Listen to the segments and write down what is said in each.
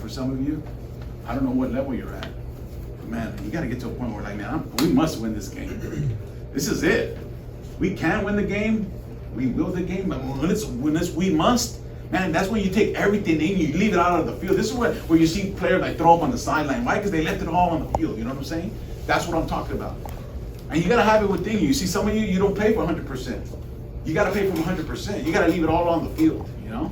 for some of you, I don't know what level you're at. But man, you got to get to a point where like, man, we must win this game. This is it. We can win the game. We will the game. But when it's we must, man, that's when you take everything in, you leave it out on the field. This is where you see players like throw up on the sideline. Why? Because they left it all on the field. You know what I'm saying? That's what I'm talking about. And you got to have it within you. You see, some of you don't play for 100%. You got to play for 100%. You got to leave it all on the field, you know?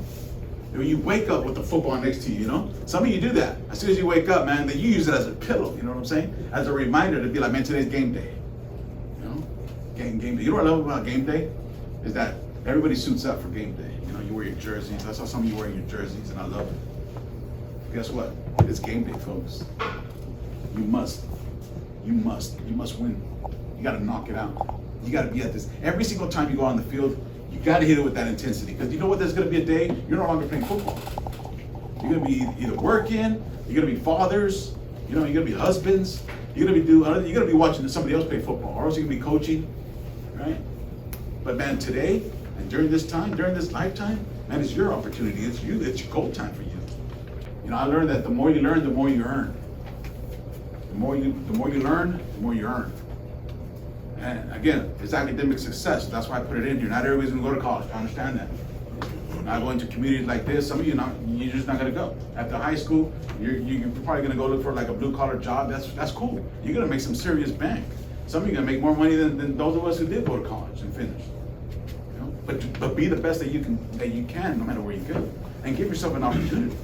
When you wake up with the football next to you, you know? Some of you do that. As soon as you wake up, man, then you use it as a pillow, you know what I'm saying? As a reminder to be like, man, today's game day. You know? Game day. You know what I love about game day? Is that everybody suits up for game day. You know, you wear your jerseys. I saw some of you wearing your jerseys, and I love it. Guess what? It's game day, folks. You must win. You got to knock it out. You got to be at this. Every single time you go on the field, you got to hit it with that intensity. Because you know what? There's going to be a day you're no longer playing football. You're going to be either working, you're going to be fathers, you know, you're going to be husbands, you're going to be watching somebody else play football, or else you're going to be coaching, right? But man, today and during this time, during this lifetime, man, it's your opportunity. It's your goal time for you. You know, I learned that the more you learn, the more you earn. The more you learn, the more you earn. And again, it's academic success. That's why I put it in here. Not everybody's gonna go to college. I understand that. Not going to communities like this. Some of you, you're just not gonna go. After high school, you're probably gonna go look for like a blue collar job. That's cool. You're gonna make some serious bank. Some of you are gonna make more money than those of us who did go to college and finish. You know? But be the best that you can, no matter where you go, and give yourself an opportunity.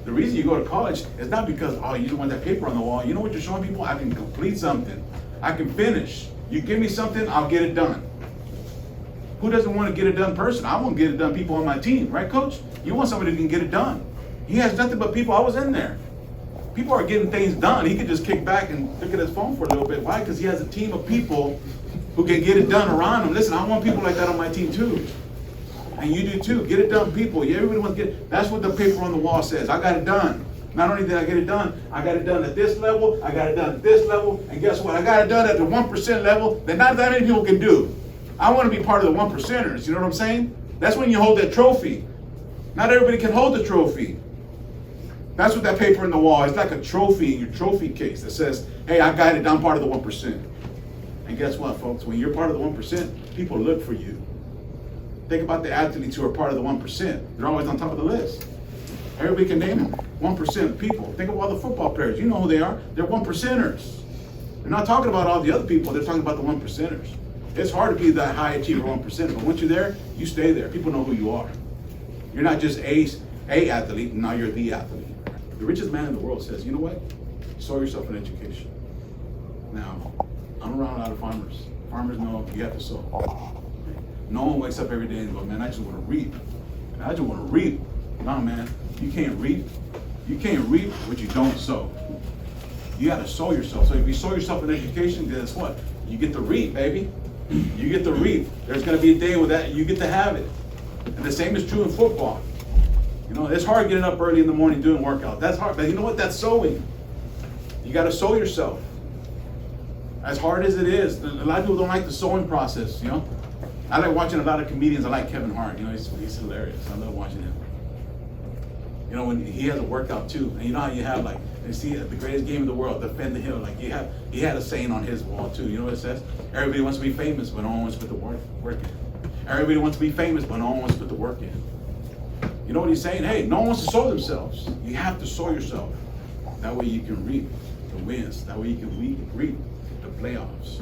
The reason you go to college is not because, oh, you don't want that paper on the wall. You know what you're showing people? I can complete something. I can finish. You give me something, I'll get it done. Who doesn't want to get it done person? I want to get it done people on my team, right, coach? You want somebody who can get it done. He has nothing but people. I was in there. People are getting things done. He could just kick back and look at his phone for a little bit. Why? Because he has a team of people who can get it done around him. Listen, I want people like that on my team too. And you do too. Get it done, people. Yeah, everybody wants to get it. That's what the paper on the wall says. I got it done. Not only did I get it done at this level, I got it done at this level, and guess what? I got it done at the 1% level that not that many people can do. I want to be part of the 1%ers, you know what I'm saying? That's when you hold that trophy. Not everybody can hold the trophy. That's what that paper in the wall is. Like a trophy in your trophy case that says, hey, I got it done, part of the 1%. And guess what, folks? When you're part of the 1%, people look for you. Think about the athletes who are part of the 1%. They're always on top of the list. Everybody can name them. 1% of people. Think of all the football players. You know who they are. They're 1%ers. They're not talking about all the other people. They're talking about the 1%ers. It's hard to be that high achiever 1%, but once you're there, you stay there. People know who you are. You're not just a athlete, now you're the athlete. The richest man in the world says, you know what? Sow yourself in education. Now, I'm around a lot of farmers. Farmers know you have to sow. No one wakes up every day and goes, man, I just want to reap. I just want to reap. No, man, you can't reap. You can't reap what you don't sow. You got to sow yourself. So if you sow yourself in education, guess what? You get to reap, baby. You get to reap. There's going to be a day where that you get to have it. And the same is true in football. You know, it's hard getting up early in the morning doing workouts. That's hard. But you know what? That's sowing. You got to sow yourself. As hard as it is, a lot of people don't like the sowing process, you know. I like watching a lot of comedians. I like Kevin Hart. You know, he's hilarious. I love watching him. You know, when he has a workout too, and you know how you have like, you see the greatest game in the world, Defend the Hill. Like he had a saying on his wall too. You know what it says? Everybody wants to be famous, but no one wants to put the work in. Everybody wants to be famous, but no one wants to put the work in. You know what he's saying? Hey, no one wants to sow themselves. You have to sow yourself. That way you can reap the wins. That way you can reap the playoffs.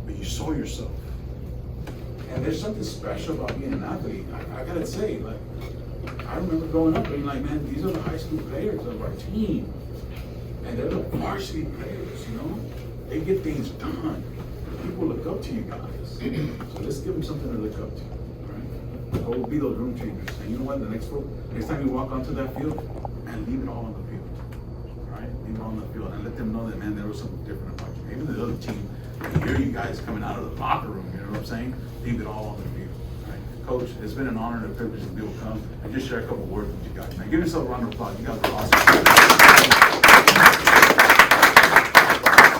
But you sow yourself. And there's something special about being an athlete. I gotta say, like, I remember growing up being like, man, these are the high school players of our team. And they're the varsity players, you know? They get things done. People look up to you guys. So let's give them something to look up to, all right? Go be those room changers. And you know what? Next time you walk onto that field, man, leave it all on the field, all right? Leave it all on the field and let them know that, man, there was something different about you. Maybe the other team can hear you guys coming out of the locker room, you know what I'm saying? Leave it all on the field. Coach, it's been an honor and a privilege to be able to come and just share a couple of words with you guys. Man, give yourself a round of applause. You guys are awesome.